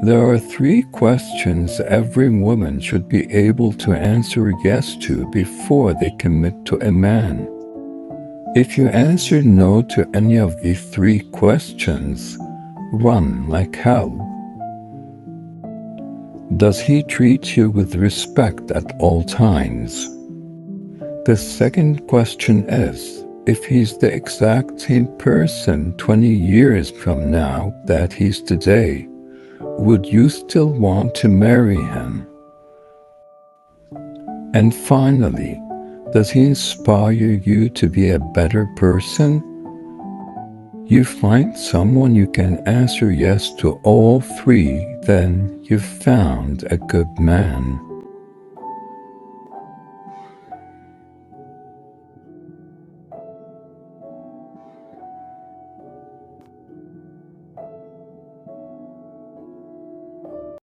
There are 3 questions every woman should be able to answer yes to before they commit to a man. If you answer no to any of the 3 questions, run like hell. Does he treat you with respect at all times? The second question is, if he's the exact same person 20 years from now that he's today, would you still want to marry him? And finally, does he inspire you to be a better person? You find someone you can answer yes to all 3, then you've found a good man.